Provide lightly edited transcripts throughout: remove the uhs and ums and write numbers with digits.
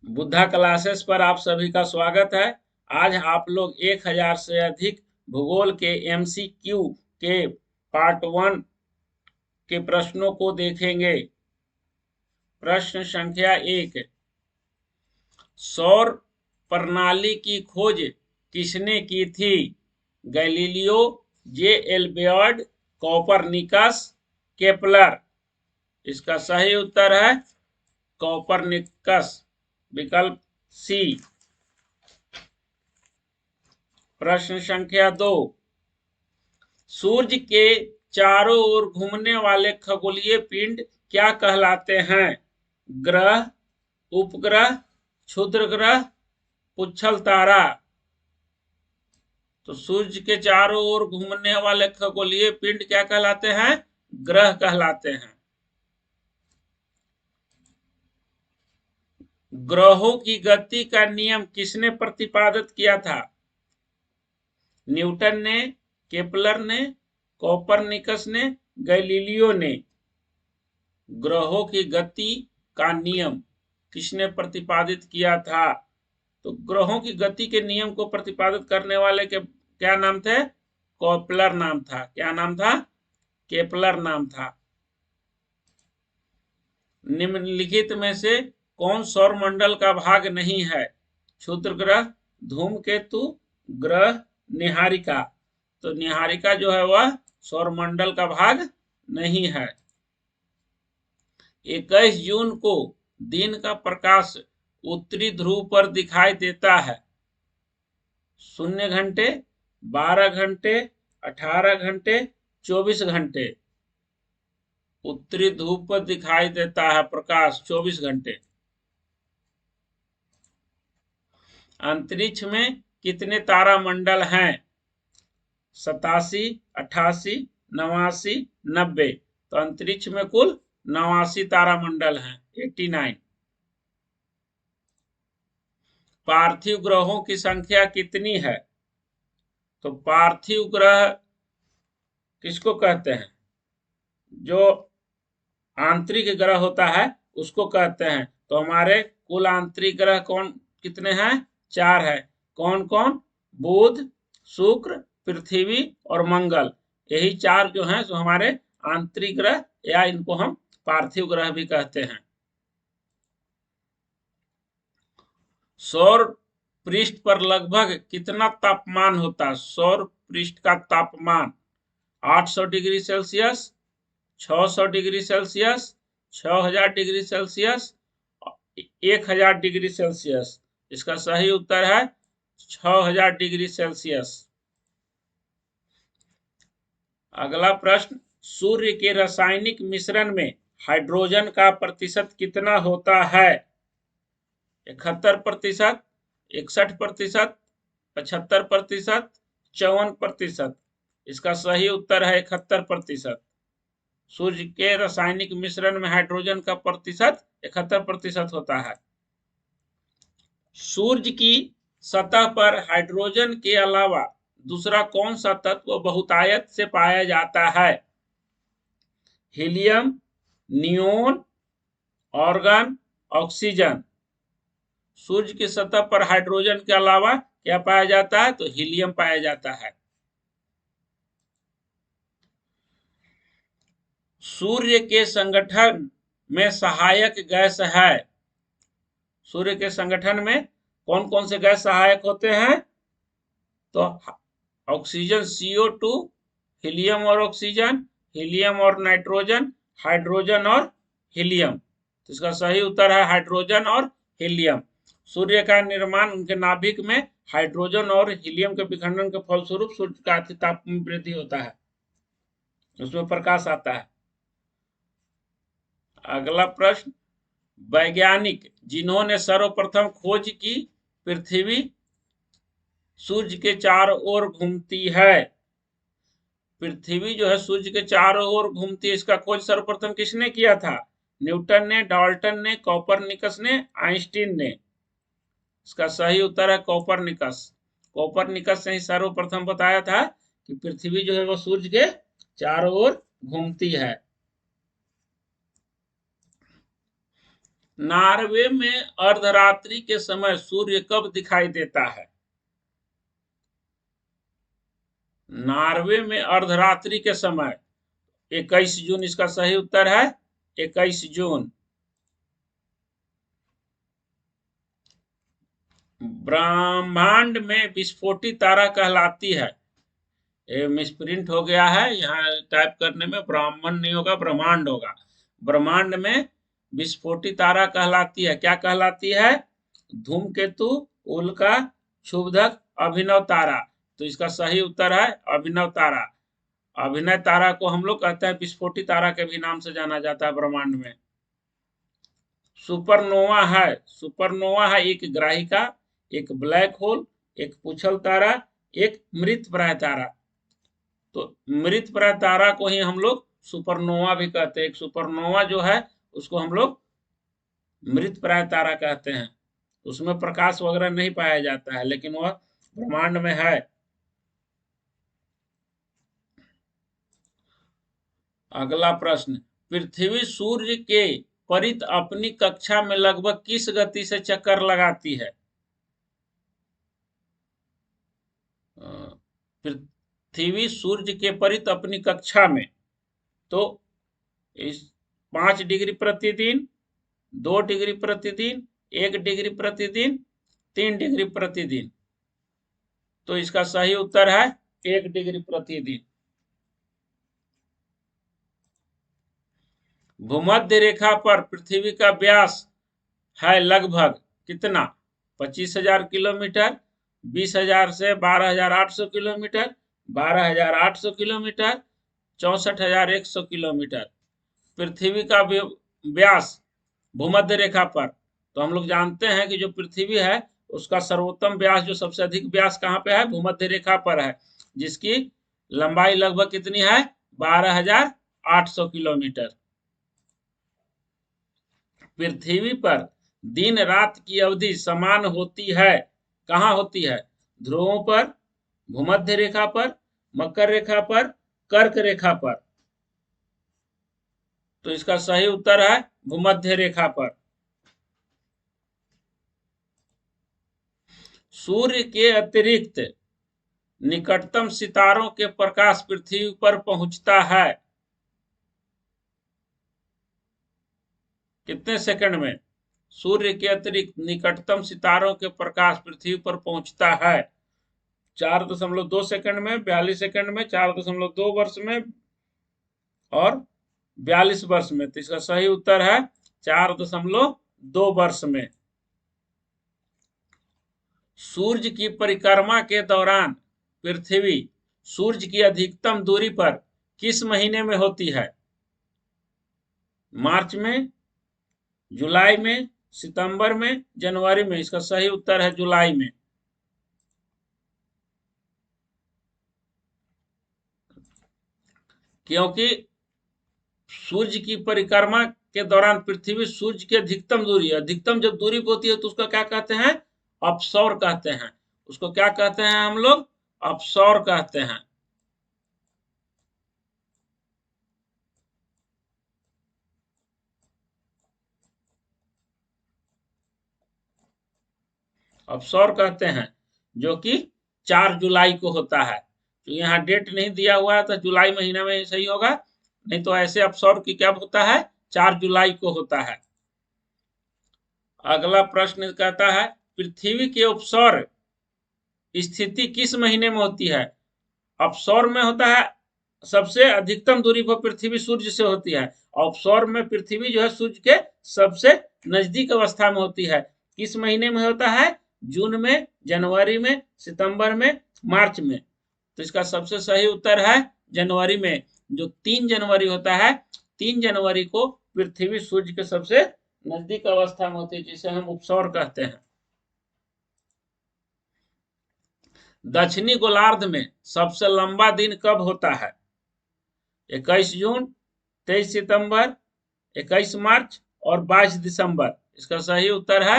Buddha classes पर आप सभी का स्वागत है। आज आप लोग 1000 से अधिक भूगोल के एमसीक्यू के पार्ट 1 के प्रश्नों को देखेंगे। प्रश्न संख्या 1, सौर प्रणाली की खोज किसने की थी? गैलीलियो, जे एल्बर्ट, कोपरनिकस, केपलर। इसका सही उत्तर है कोपरनिकस, विकल्प सी। प्रश्न संख्या 2, सूर्य के चारों ओर घूमने वाले खगोलीय पिंड क्या कहलाते हैं? ग्रह, उपग्रह, क्षुद्र ग्रह, पुच्छल तारा। तो सूर्य के चारों ओर घूमने वाले खगोलीय पिंड क्या कहलाते हैं? ग्रह कहलाते हैं। ग्रहों की गति का नियम किसने प्रतिपादित किया था? न्यूटन ने, केपलर ने, कोपरनिकस ने, गैलीलियो ने। ग्रहों की गति का नियम किसने प्रतिपादित किया था? तो ग्रहों की गति के नियम को प्रतिपादित करने वाले के क्या नाम थे? केपलर नाम था। क्या नाम था? केपलर नाम था। निम्नलिखित में से कौन सौरमंडल का भाग नहीं है? क्षुद्र ग्रह, धूमकेतु, ग्रह, निहारिका। तो निहारिका जो है वह सौरमंडल का भाग नहीं है। 21 जून को दिन का प्रकाश उत्तरी ध्रुव पर दिखाई देता है। 0 घंटे, 12 घंटे, 18 घंटे, 24 घंटे। उत्तरी ध्रुव पर दिखाई देता है प्रकाश 24 घंटे। अंतरिक्ष में कितने तारामंडल हैं? 87, 88, 89, 90। तो अंतरिक्ष में कुल 89 तारामंडल हैं, 89। पार्थिव ग्रहों की संख्या कितनी है? तो पार्थिव ग्रह किसको कहते हैं? जो आंतरिक ग्रह होता है उसको कहते हैं। तो हमारे कुल आंतरिक ग्रह कौन कितने हैं? 4 है। कौन कौन? बुध, शुक्र, पृथ्वी और मंगल। यही 4 जो हैं सो हमारे आंतरिक ग्रह, या इनको हम पार्थिव ग्रह भी कहते हैं। सौर पृष्ठ पर लगभग कितना तापमान होता है? सौर पृष्ठ का तापमान 800 degree Celsius, 600 degree Celsius, 6000 degree Celsius, 1000 degree Celsius. इसका सही उत्तर है 6000 डिग्री सेल्सियस। अगला प्रश्न, सूर्य के रासायनिक मिश्रण में हाइड्रोजन का प्रतिशत कितना होता है? 71%, 61%, 75%, 54%। इसका सही उत्तर है 71%। सूर्य के रासायनिक मिश्रण में हाइड्रोजन का प्रतिशत 71% होता है। सूर्य की सतह पर हाइड्रोजन के अलावा दूसरा कौन सा तत्व बहुतायत से पाया जाता है? Helium, neon, argon, oxygen. सूर्य की सतह पर हाइड्रोजन के अलावा क्या पाया जाता है? तो हीलियम पाया जाता है। सूर्य के संगठन में सहायक गैस है। सूर्य के संगठन में कौन कौन से गैस सहायक होते हैं? तो ऑक्सीजन CO2, हीलियम और ऑक्सीजन, हीलियम और नाइट्रोजन, हाइड्रोजन और हीलियम। तो इसका सही उत्तर है हाइड्रोजन और हीलियम। सूर्य का निर्माण उनके नाभिक में हाइड्रोजन और हीलियम के विखंडन के फलस्वरूप सूर्य का ताप में वृद्धि होता है, उसमें प्रकाश आता है। अगला प्रश्न, वैज्ञानिक जिन्होंने सर्वप्रथम खोज की पृथ्वी सूर्य के चारों ओर घूमती है। पृथ्वी जो है सूर्य के चारों ओर घूमती है, इसका खोज सर्वप्रथम किसने किया था? न्यूटन ने, डाल्टन ने, कोपरनिकस ने, आइंस्टीन ने। इसका सही उत्तर है कोपरनिकस। कोपरनिकस ने ही सर्वप्रथम बताया था कि पृथ्वी जो है वो सूर्य के चारों ओर घूमती है। नॉर्वे में अर्धरात्रि के समय सूर्य कब दिखाई देता है? नॉर्वे में अर्धरात्रि के समय 21 जून इसका सही उत्तर है, 21 जून। ब्रह्मांड में विस्फोटी तारा कहलाती है, ये मिसप्रिंट हो गया है, यहाँ टाइप करने में ब्राह्मण नहीं होगा, ब्रह्मांड होगा। ब्रह्मांड में विस्फोटी तारा कहलाती है, क्या कहलाती है? धूमकेतु, उल्का, क्षुब्धक, अभिनव तारा। तो इसका सही उत्तर है अभिनव तारा। अभिनव तारा को हम लोग कहते हैं विस्फोटी तारा के भी नाम से जाना जाता है ब्रह्मांड में। सुपरनोवा है, सुपरनोवा है एक ग्राहिका, एक ब्लैक होल, एक पुछल तारा, एक मृतप्राय तारा। तो मृतप्राय तारा को ही हम लोग सुपरनोवा भी कहते हैं। एक सुपरनोवा जो है उसको हम लोग मृतप्राय तारा कहते हैं, उसमें प्रकाश वगैरह नहीं पाया जाता है, लेकिन वह ब्रह्मांड में है। अगला प्रश्न, पृथ्वी सूर्य के परित अपनी कक्षा में लगभग किस गति से चक्कर लगाती है? पृथ्वी सूर्य के परित अपनी कक्षा में, तो इस 5 डिग्री प्रतिदिन, 2 डिग्री प्रतिदिन, 1 डिग्री प्रतिदिन, 3 डिग्री प्रतिदिन। तो इसका सही उत्तर है 1 डिग्री प्रतिदिन। भूमध्य रेखा पर पृथ्वी का व्यास है लगभग कितना? 25,000 किलोमीटर, 20,000 से 12,800 किलोमीटर, 12,800 किलोमीटर, 64,100 किलोमीटर। पृथ्वी का व्यास भूमध्य रेखा पर, तो हम लोग जानते हैं कि जो पृथ्वी है उसका सर्वोत्तम व्यास, जो सबसे अधिक व्यास कहाँ पे है? भूमध्य रेखा पर है, जिसकी लंबाई लगभग कितनी है? 12,800 किलोमीटर। पृथ्वी पर दिन रात की अवधि समान होती है, कहाँ होती है? ध्रुवों पर, भूमध्य रेखा पर, मकर रेखा पर, कर्क रेखा पर। तो इसका सही उत्तर है भूमध्य रेखा पर। सूर्य के अतिरिक्त निकटतम सितारों के प्रकाश पृथ्वी पर पहुंचता है कितने सेकंड में? सूर्य के अतिरिक्त निकटतम सितारों के प्रकाश पृथ्वी पर पहुंचता है 4.2 सेकंड में, 42 सेकंड में, 4.2 वर्ष में और 42 वर्ष में। तो इसका सही उत्तर है 4.2 वर्ष में। सूर्य की परिक्रमा के दौरान पृथ्वी सूर्य की अधिकतम दूरी पर किस महीने में होती है? मार्च में, जुलाई में, सितंबर में, जनवरी में। इसका सही उत्तर है जुलाई में। क्योंकि सूर्य की परिक्रमा के दौरान पृथ्वी सूर्य की अधिकतम दूरी, अधिकतम जब दूरी होती है तो उसको क्या कहते हैं? अपसौर कहते हैं। उसको क्या कहते हैं हम लोग? अपसौर कहते हैं। अपसौर कहते हैं, जो कि 4 जुलाई को होता है। तो यहाँ डेट नहीं दिया हुआ है तो जुलाई महीना में सही होगा, नहीं तो ऐसे अपसौर की क्या होता है? 4 जुलाई को होता है। अगला प्रश्न कहता है पृथ्वी के उपसौर स्थिति किस महीने में होती है? अपसौर में होता है सबसे अधिकतम दूरी पर पृथ्वी सूर्य से होती है, अपसौर में पृथ्वी जो है सूर्य के सबसे नजदीक अवस्था में होती है। किस महीने में होता है? जून में, जनवरी में, सितंबर में, मार्च में। तो इसका सबसे सही उत्तर है जनवरी में। जो 3 जनवरी होता है, 3 जनवरी को पृथ्वी सूर्य के सबसे नजदीक अवस्था में होती है, जिसे हम उपसौर कहते हैं। दक्षिणी गोलार्ध में सबसे लंबा दिन कब होता है? 21 जून, 23 सितंबर, 21 मार्च और 22 दिसंबर। इसका सही उत्तर है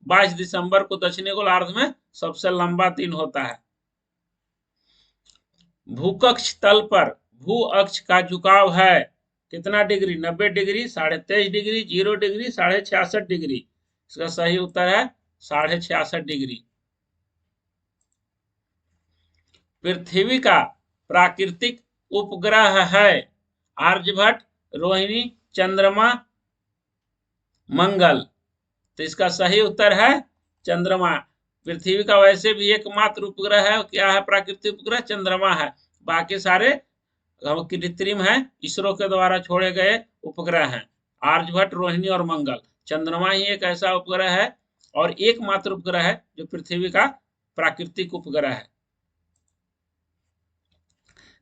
22 दिसंबर को दक्षिणी गोलार्ध में सबसे लंबा दिन होता है। भूकक्ष तल पर भू अक्ष का झुकाव है कितना degree? 90 degree, 23.5 degree, 0 degree, 66.5 degree. इसका सही उत्तर है 66.5 डिग्री। पृथ्वी का प्राकृतिक उपग्रह है आर्यभट्ट, रोहिणी, चंद्रमा, मंगल। तो इसका सही उत्तर है चंद्रमा। पृथ्वी का वैसे भी एकमात्र उपग्रह है, क्या है? प्राकृतिक उपग्रह चंद्रमा है। बाकी सारे कृत्रिम है, इसरो के द्वारा छोड़े गए उपग्रह हैं। आर्यभट्ट, रोहिणी और मंगल। चंद्रमा ही एक ऐसा उपग्रह है और एकमात्र उपग्रह है जो पृथ्वी का प्राकृतिक उपग्रह है।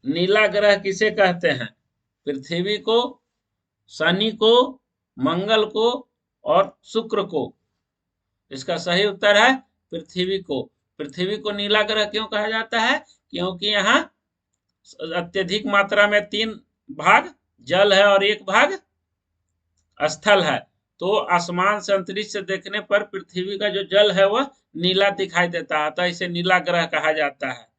नीला ग्रह किसे कहते हैं? पृथ्वी को, शनि को, मंगल को और शुक्र को। इसका सही उत्तर है पृथ्वी को। पृथ्वी को नीला ग्रह क्यों कहा जाता है? क्योंकि यहाँ अत्यधिक मात्रा में 3 भाग जल है और 1 भाग स्थल है। तो आसमान से, अंतरिक्ष से देखने पर पृथ्वी का जो जल है वह नीला दिखाई देता है, तो इसे नीला ग्रह कहा जाता है।